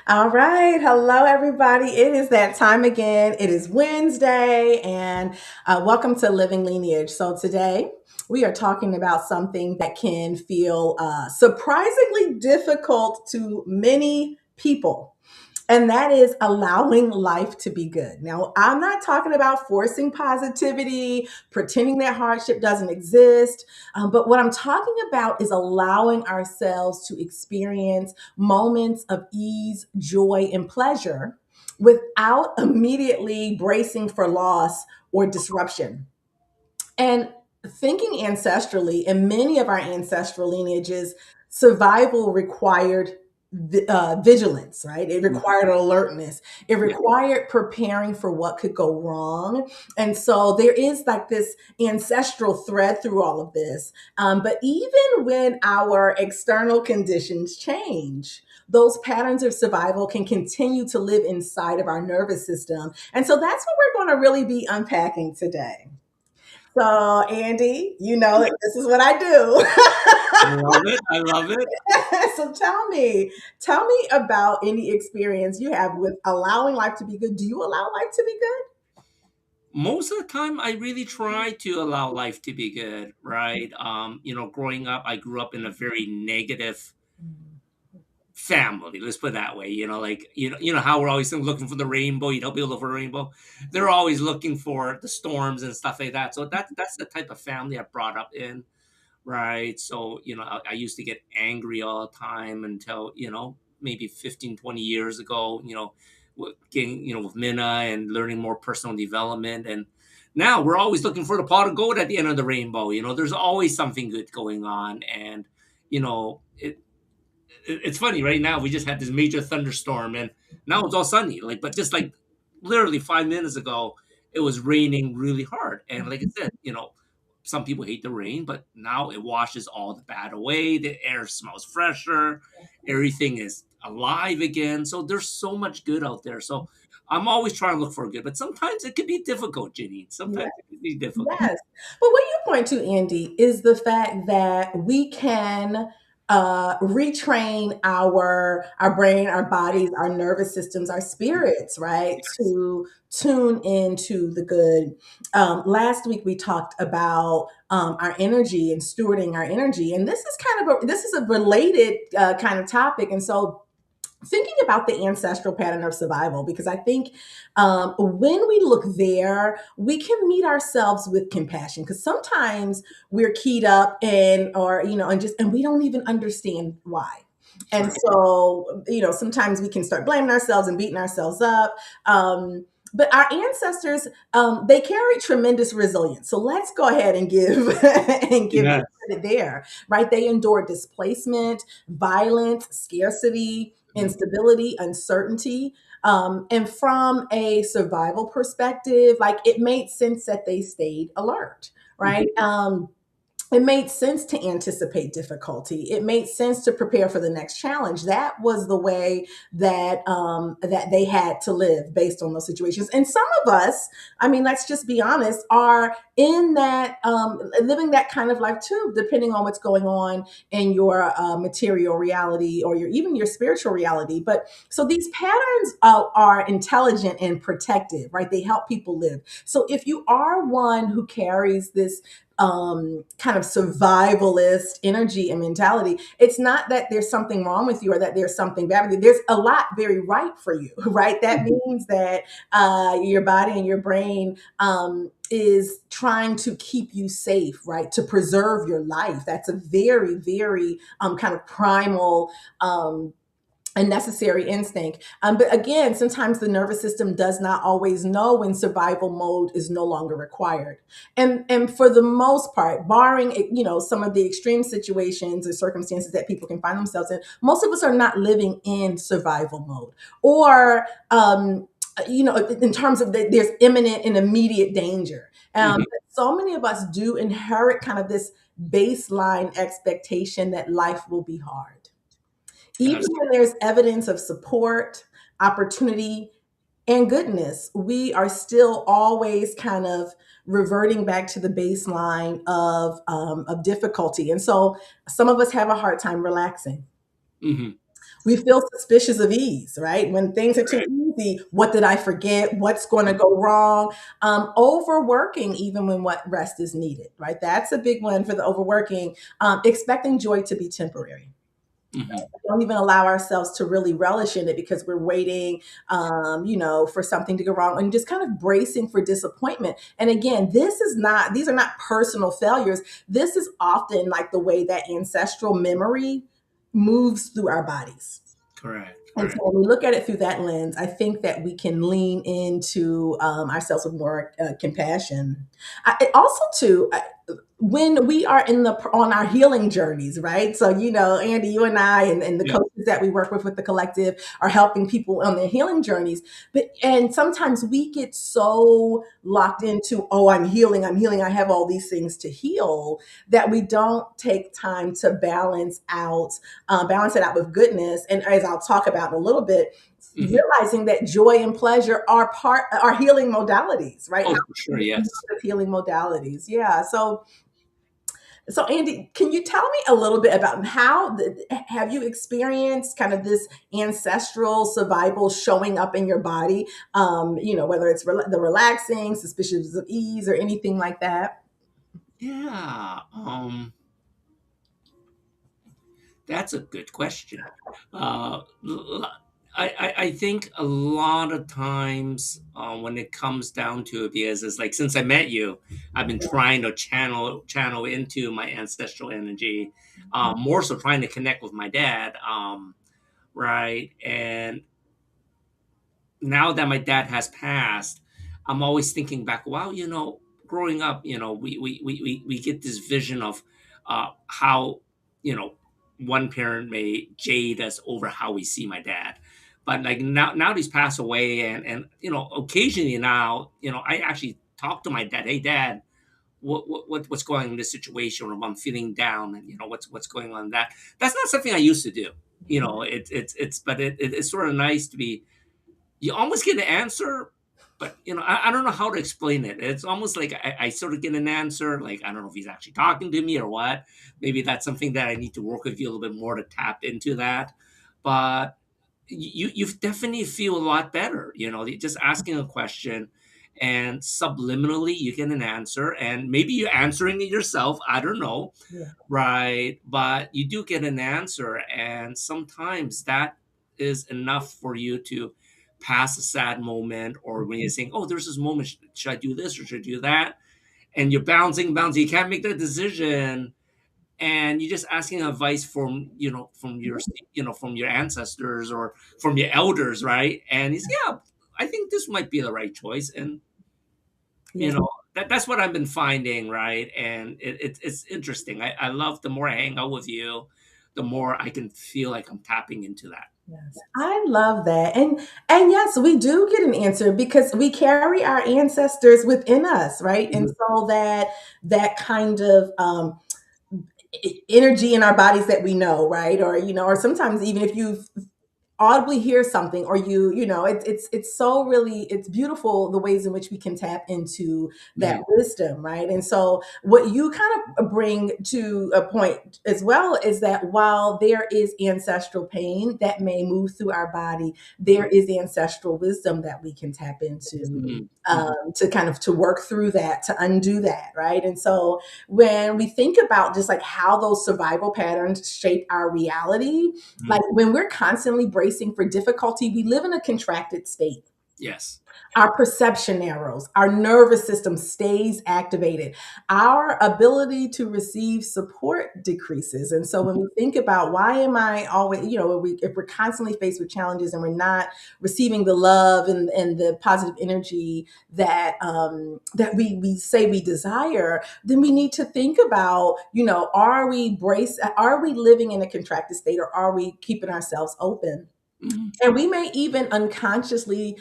All right. Hello, everybody. It is that time again. It is Wednesday, and welcome to Living Lineage. So, today we are talking about something that can feel surprisingly difficult to many people. And that is allowing life to be good. Now, I'm not talking about forcing positivity, pretending that hardship doesn't exist. But what I'm talking about is allowing ourselves to experience moments of ease, joy, and pleasure without immediately bracing for loss or disruption. And thinking ancestrally, in many of our ancestral lineages, survival required vigilance, right? It required alertness. It Yeah. required preparing for what could go wrong. And so there is like this ancestral thread through all of this. But even when our external conditions change, those patterns of survival can continue to live inside of our nervous system. And so that's what we're going to really be unpacking today. So, Andy, you know that this is what I I love it. I love it. do. So tell me about any experience you have with allowing life to be good. Do you allow life to be Most of the time, I really try to allow life to be good, right? Growing up, I grew up in a very negative family. Let's put it that way. You know how we're always looking for the rainbow. You don't be look for a rainbow. They're always looking for the storms and stuff like that. So that's the type of family I brought up in, right? So I used to get angry all the time until maybe 15, 20 years ago. Getting with Minna and learning more personal development, and now we're always looking for the pot of gold at the end of the rainbow. There's always something good going on, and it's funny. Right now we just had this major thunderstorm, and now it's all sunny. But just like literally 5 minutes ago, it was raining really hard, and like I said, some people hate the rain, but now it washes all the bad away. The air smells fresher. Everything is alive again. So there's so much good out there. So I'm always trying to look for good, but sometimes it can be difficult, Jeanine. good? Sometimes it can be difficult. Yes. But what you point to, Andy, is the fact that we can retrain our brain, our bodies, our nervous systems, our spirits, right, Yes. to tune into the good. Last week we talked about our energy and stewarding our energy, and this is a related kind of topic, and so thinking about the ancestral pattern of survival, because I think when we look there, we can meet ourselves with compassion, because sometimes we're keyed up and we don't even understand why. And Right. so, sometimes we can start blaming ourselves and beating ourselves up. But our ancestors, they carry tremendous resilience. So let's go ahead and give and give them Yes. credit there, right? They endured displacement, violence, scarcity, Mhm. instability, uncertainty. And from a survival perspective, like it made sense that they stayed alert, right? Mhm. It made sense to anticipate difficulty. It made sense to prepare for the next challenge. That was the way that they had to live based on those situations. And some of us, I mean, let's just be honest, are in that living that kind of life too, depending on what's going on in your material reality or even your spiritual reality. But so these patterns are intelligent and protective, right? They help people live. So if you are one who carries this kind of survivalist energy and mentality, it's not that there's something wrong with you or that there's something bad with you. There's a lot very right for you, right? That Mhm. means that your body and your brain is trying to keep you safe, right? To preserve your life. That's a very, very kind of primal a necessary instinct. But again, sometimes the nervous system does not always know when survival mode is no longer required. And for the most part, barring some of the extreme situations or circumstances that people can find themselves in, most of us are not living in survival mode. Or in terms of there's imminent and immediate danger. Mhm. But so many of us do inherit kind of this baseline expectation that life will be hard even That's when there's evidence of support, opportunity, and goodness, we are still always kind of reverting back to the baseline of difficulty. And so some of us have a hard time relaxing. Mhm. We feel suspicious of ease, right? When things are too Correct. easy, what did I forget? What's going to go wrong? Overworking, even when what rest is needed, right? That's a big one for the overworking. Expecting joy to be temporary. Hmm. Don't even allow ourselves to really relish in it because we're waiting, for something to go wrong and just kind of bracing for disappointment. And again, these are not personal failures. This is often like the way that ancestral memory moves through our bodies. Correct. And so Correct. when we look at it through that lens, I think that we can lean into ourselves with more compassion. Also, too, when we are on our healing journeys, right? So, Andy, you and I and the Yeah. coaches that we work with the collective are helping people on their healing journeys. And sometimes we get so locked into, oh, I'm healing, I have all these things to heal, that we don't take time to balance it out with goodness. And as I'll talk about in a little bit, Hmm. realizing that joy and pleasure are healing modalities, right? Oh, How for sure. we can use Yes. those healing modalities. Yeah. So Andy, can you tell me a little bit about have you experienced kind of this ancestral survival showing up in your body? Whether it's the relaxing, suspicious of ease, or anything like that. Yeah. That's a good question. I think a lot of times when it comes down to it, because it's like since I met you, I've been trying to channel into my ancestral energy, more so trying to connect with my dad, right? And now that my dad has passed, I'm always thinking back, wow, growing up, we get this vision of how, you know, one parent may jade us over how we see my dad. But like now he's passed away and occasionally now, I actually talk to my dad, hey dad, what's going on in this situation, or if I'm feeling down and what's going on in that. That's not something I used to do. It's sort of nice to be, you almost get an answer, but I don't know how to explain it. It's almost like I sort of get an answer, like I don't know if he's actually talking to me or what. Maybe that's something that I need to work with you a little bit more to tap into that. But you definitely feel a lot better. Just asking a question, and subliminally you get an answer, and maybe you're answering it yourself. I don't know, Yeah. right? But you do get an answer, and sometimes that is enough for you to pass a sad moment, or when you're saying, oh, there's this moment, should I do this or should I do that? And you're bouncing, you can't make that decision, and you're just asking advice from your ancestors or from your elders, right? And he's, yeah, I think this might be the right choice. And you Yeah. know that's what I've been finding, right? And it's interesting. I love, the more I hang out with you, the more I can feel like I'm tapping into that. Yes, I love that. And yes, we do get an answer because we carry our ancestors within us, right? And Mhm. so that kind of energy in our bodies that we know, right? Or sometimes even if you've audibly hear something, or it's so really, it's beautiful the ways in which we can tap into that Mhm. wisdom, right? And so what you kind of bring to a point as well is that while there is ancestral pain that may move through our body, there is ancestral wisdom that we can tap into, Mhm. Mhm. to kind of to work through that, to undo that, right? And so when we think about just like how those survival patterns shape our reality, like Mhm. when we're constantly bracing for difficulty, we live in a contracted state. Yes. Our perception narrows, our nervous system stays activated, our ability to receive support decreases. And so when we think about why am I always, if we're constantly faced with challenges and we're not receiving the love and the positive energy that we say we desire, then we need to think about, are we living in a contracted state, or are we keeping ourselves open? Mhm. And we may even unconsciously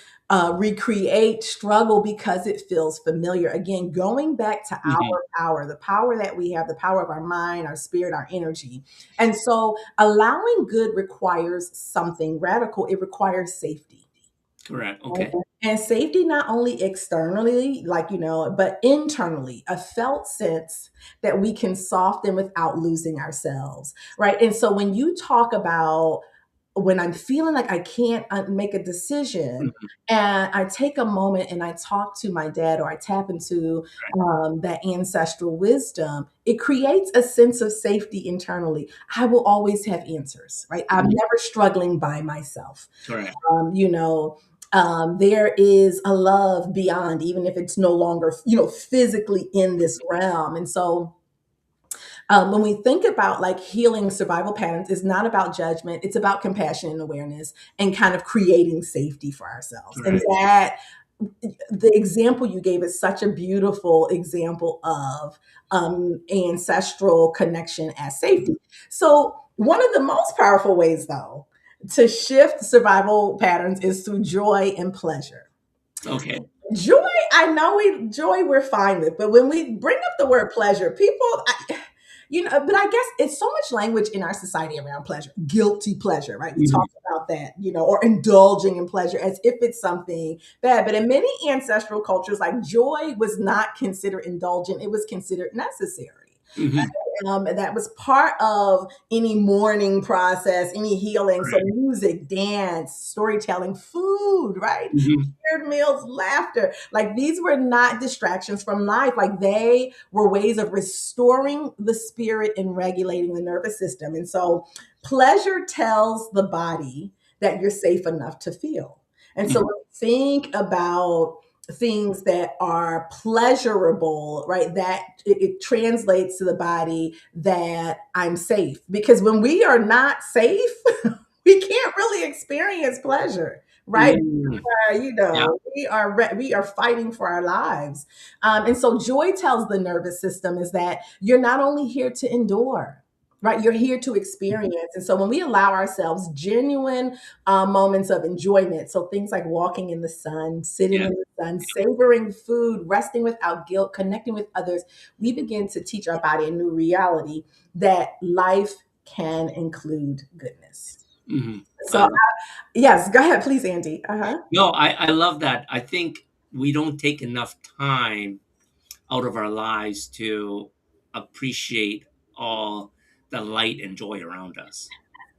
recreate struggle because it feels familiar. Again, going back to Mhm. our power, the power that we have, the power of our mind, our spirit, our energy. And so allowing good requires something radical, it requires safety. Correct. Okay. And safety not only externally, but internally, a felt sense that we can soften without losing ourselves, right? And so when you talk about when I'm feeling like I can't make a decision, Mhm. and I take a moment and I talk to my dad, or I tap into that ancestral wisdom, it creates a sense of safety internally. I will always have answers, right? I'm Mhm. never struggling by myself. Correct. You know, there is a love beyond, even if it's no longer, physically in this realm. And so, when we think about like healing survival patterns, it's not about judgment, it's about compassion and awareness, and kind of creating safety for ourselves. And Correct. that, the example you gave is such a beautiful example of ancestral connection as safety. So, one of the most powerful ways, though, to shift survival patterns is through joy and pleasure. Okay. Joy, I know joy we're fine with, but when we bring up the word pleasure, but I guess it's so much language in our society around pleasure, guilty pleasure, right? We talk Mhm. about that, or indulging in pleasure as if it's something bad. But in many ancestral cultures, like, joy was not considered indulgent; it was considered necessary. Mhm. That was part of any mourning process, any healing. So, Correct. music, dance, storytelling, food, right? Mhm. Shared meals, laughter. Like, these were not distractions from life. Like, they were ways of restoring the spirit and regulating the nervous system. And so, pleasure tells the body that you're safe enough to feel. And so, Mhm. think about things that are pleasurable, right? That it translates to the body that I'm safe. Because when we are not safe, we can't really experience pleasure, right? Mm. Yeah. We are fighting for our lives. And so joy tells the nervous system is that you're not only here to endure, right? You're here to Mhm. experience. And so when we allow ourselves genuine moments of enjoyment, so things like walking in the sun, sitting Yeah. in the sun, savoring food, resting without guilt, connecting with others, we begin to teach our body a new reality that life can include goodness. Mhm. So, yes, go ahead, please, Andy. Uh-huh. No, I love that. I think we don't take enough time out of our lives to appreciate all the light and joy around us,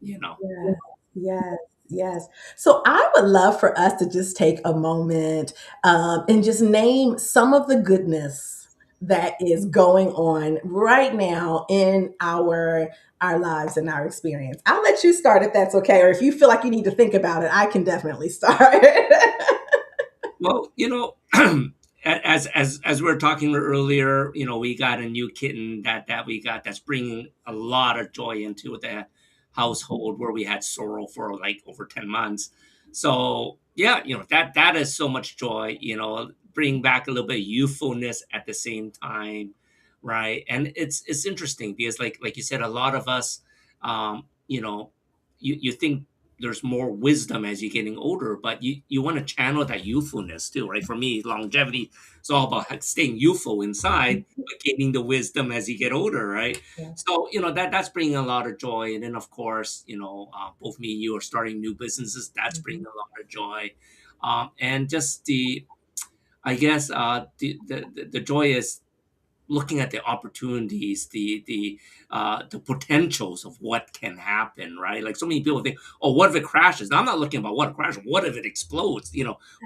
you know? Yes, yes, yes. So I would love for us to just take a moment and just name some of the goodness that is going on right now in our lives and our experience. I'll let you start if that's okay, or if you feel like you need to think about it, I can definitely start. Well, as we were talking earlier, we got a new kitten that we got that's bringing a lot of joy into the household where we had sorrow for like over 10 months. So yeah, that is so much joy. Bring back a little bit of youthfulness at the same time, right? And it's interesting because like you said, a lot of us, you think there's more wisdom as you're getting older, but you want to channel that youthfulness too, right? For me, longevity is all about staying youthful inside, but gaining the wisdom as you get older, right? Yeah. So that's bringing a lot of joy, and then of course, both me and you are starting new businesses. That's bringing Mhm. a lot of joy, and just I guess the joy is looking at the opportunities, the potentials of what can happen, right? Like so many people think, oh, what if it crashes? Now, I'm not looking about what if it crashes. What if it explodes?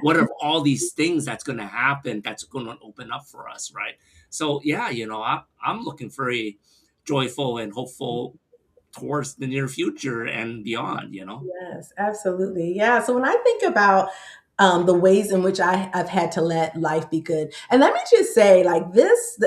What if all these things that's going to happen that's going to open up for us, right? So yeah, I'm looking very joyful and hopeful towards the near future and beyond. Yes, absolutely. Yeah. So when I think about the ways in which I've had to let life be good, and let me just say, like, this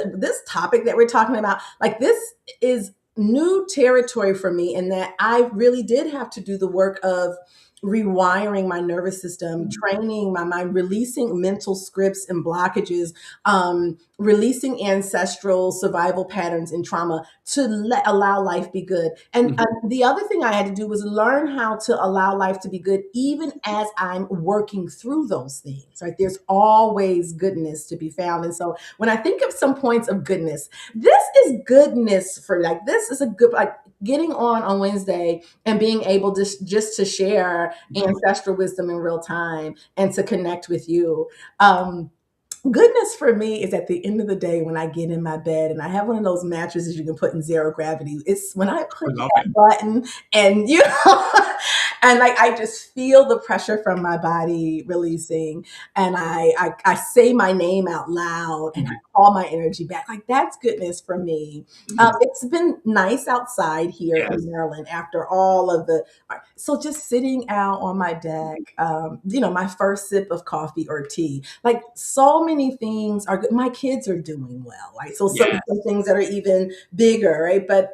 topic that we're talking about, like, this is new territory for me, in that I really did have to do the work of rewiring my nervous system, training my mind, releasing mental scripts and blockages, releasing ancestral survival patterns and trauma to allow life be good. And Mhm. the other thing I had to do was learn how to allow life to be good, even as I'm working through those things, right? There's always goodness to be found. And so when I think of some points of goodness, this is goodness for, like, this is a good, like, getting on Wednesday and being able to just to share ancestral wisdom in real time and to connect with you. Um, Goodness for me is at the end of the day when I get in my bed and I have one of those mattresses you can put in zero gravity. It's when I I push love it. that button and And like I just feel the pressure from my body releasing, and I say my name out loud, and I Mhm. call my energy back. Like that's goodness for me. Mhm. It's been nice outside here in Yes. Maryland after all of the. So just sitting out on my deck, my first sip of coffee or tea. Like so many things are good. My kids are doing well, right? So some Yes. things that are even bigger, right? But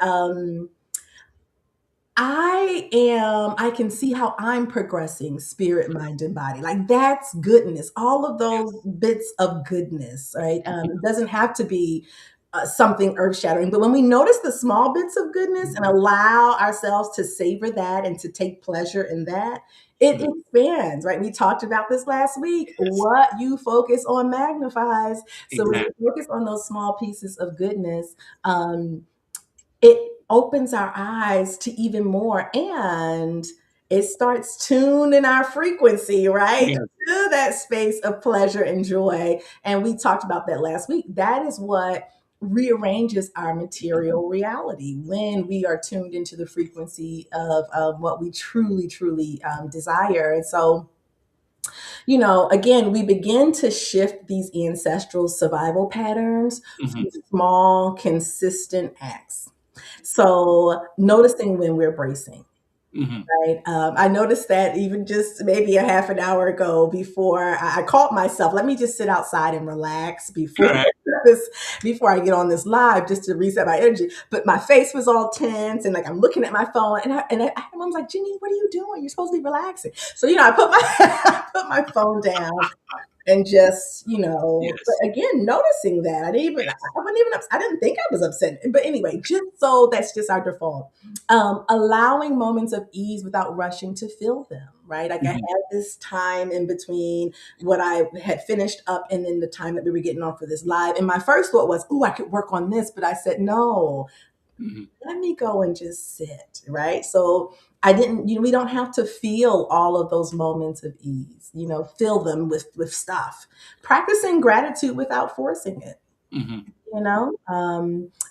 I can see how I'm progressing spirit, mind, and body. Like that's goodness. All of those Yes. bits of goodness, right? It doesn't have to be something earth shattering, but when we notice the small bits of goodness and Mhm. allow ourselves to savor that and to take pleasure in that, it Mhm. expands, right? We talked about this last week. Yes. What you focus on magnifies. So when Exactly. we focus on those small pieces of goodness, um, it opens our eyes to even more, and it starts tuning our frequency, right, Yes. to that space of pleasure and joy. And we talked about that last week. That is what rearranges our material reality when we are tuned into the frequency of what we truly truly desire. And so, again, we begin to shift these ancestral survival patterns Mhm. through small consistent acts. So noticing when we're bracing, Mhm. right? I noticed that even just maybe a half an hour ago before I caught myself, let me just sit outside and relax before Correct. this, before I get on this live, just to reset my energy. But my face was all tense, and like I'm looking at my phone, and I was like, Jeanine, what are you doing? You're supposed to be relaxing. So I put my I put my phone down and just but Yes. again, noticing that I Yes. wasn't even I didn't think I was upset, but anyway, just so that's just our default. Allowing moments of ease without rushing to fill them, right? Like I had Mhm. this time in between what I had finished up and then the time that we were getting on for this live, and my first thought was, oh, I could work on this, but I said no, Mhm. let me go and just sit, right? So I didn't, we don't have to feel all of those moments of ease, fill them with stuff. Practicing gratitude without forcing it, Mhm. you know?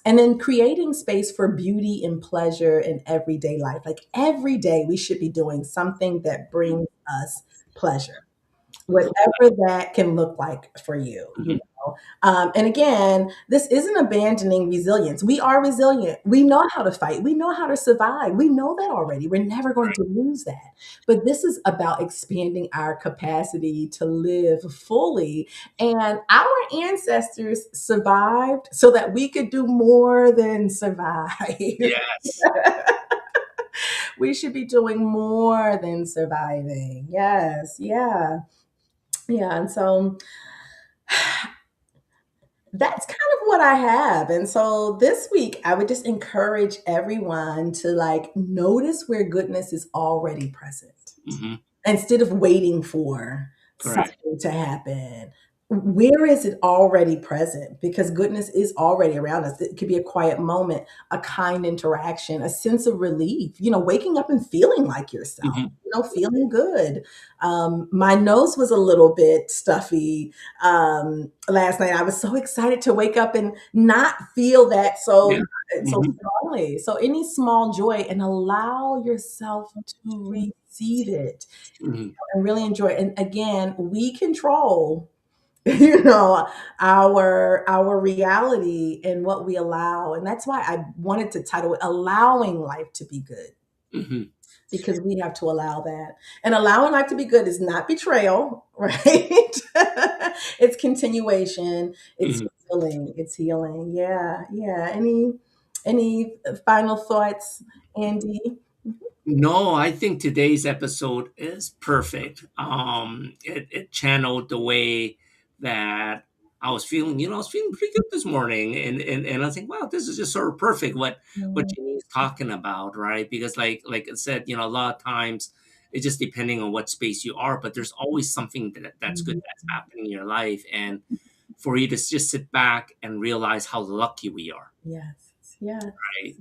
And then creating space for beauty and pleasure in everyday life. Like every day we should be doing something that brings us pleasure, whatever that can look like for you, Mhm. and again, this isn't abandoning resilience. We are resilient. We know how to fight. We know how to survive. We know that already. We're never going to lose that. But this is about expanding our capacity to live fully. And our ancestors survived so that we could do more than survive. Yes. We should be doing more than surviving. Yes. Yeah. Yeah. And so that's kind of what I have. And so this week, I would just encourage everyone to like notice where goodness is already present Mhm. instead of waiting for Correct. something to happen. Where is it already present? Because goodness is already around us. It could be a quiet moment, a kind interaction, a sense of relief, waking up and feeling like yourself, Mhm. feeling good. My nose was a little bit stuffy last night. I was so excited to wake up and not feel that Yeah. so Mhm. strongly. So any small joy, and allow yourself to receive it Mhm. and really enjoy it. And again, we control, you know, our reality and what we allow. And that's why I wanted to title it Allowing Life to Be Good, Mhm. because we have to allow that. And allowing life to be good is not betrayal, right? It's continuation. It's Mhm. healing. It's healing. Yeah. Yeah. Any final thoughts, Andy? No, I think today's episode is perfect. It channeled the way that I was feeling. I was feeling pretty good this morning, and I think, wow, this is just sort of perfect. What Mhm. Jeannie's talking about, right? Because like I said, a lot of times it's just depending on what space you are, but there's always something that's good Mhm. that's happening in your life, and for you to just sit back and realize how lucky we are, Yes. Yes. right?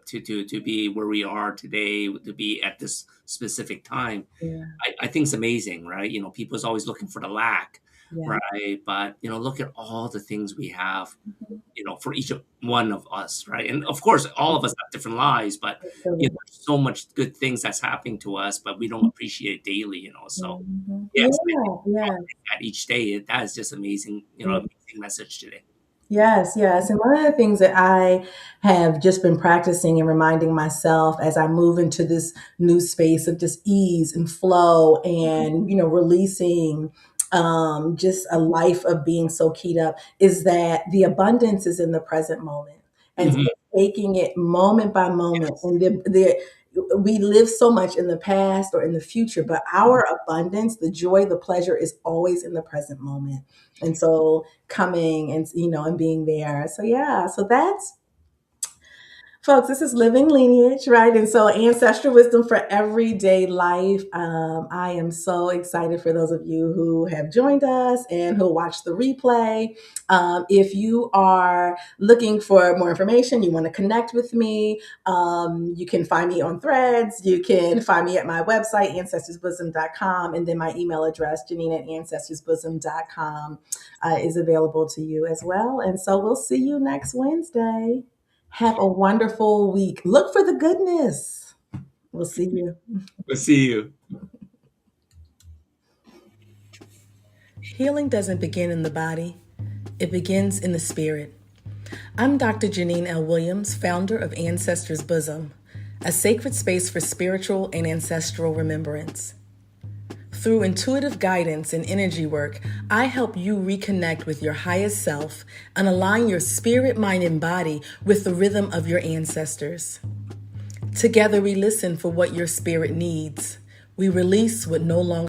To be where we are today, to be at this specific time, Yeah. I think it's amazing, right? People's always looking for the lack, Yeah. right? But, look at all the things we have, for each one of us, right? And of course, all of us have different lives, but Absolutely. there's so much good things that's happening to us, but we don't appreciate it daily, So Mhm. yes, I Yeah, think yeah. at each day, that is just amazing, amazing message today. Yes, yes. And one of the things that I have just been practicing and reminding myself as I move into this new space of just ease and flow and, releasing just a life of being so keyed up is that the abundance is in the present moment. And so Mhm. taking it moment by moment. Yes. And we live so much in the past or in the future, but our abundance, the joy, the pleasure is always in the present moment. And so coming and and being there. So yeah, so that's folks, this is Living Lineage, right? And so ancestral wisdom for everyday life. I am so excited for those of you who have joined us and who watch the replay. If you are looking for more information, you want to connect with me, you can find me on Threads. You can find me at my website, ancestorsbosom.com, and then my email address, Jeanine at ancestorsbosom.com, is available to you as well. And so we'll see you next Wednesday. Have a wonderful week. Look for the goodness. We'll see you. We'll see you. Healing doesn't begin in the body, it begins in the spirit. I'm Dr. Jeanine L. Williams, founder of Ancestors Bosom, a sacred space for spiritual and ancestral remembrance. Through intuitive guidance and energy work, I help you reconnect with your highest self and align your spirit, mind, and body with the rhythm of your ancestors. Together, we listen for what your spirit needs. We release what no longer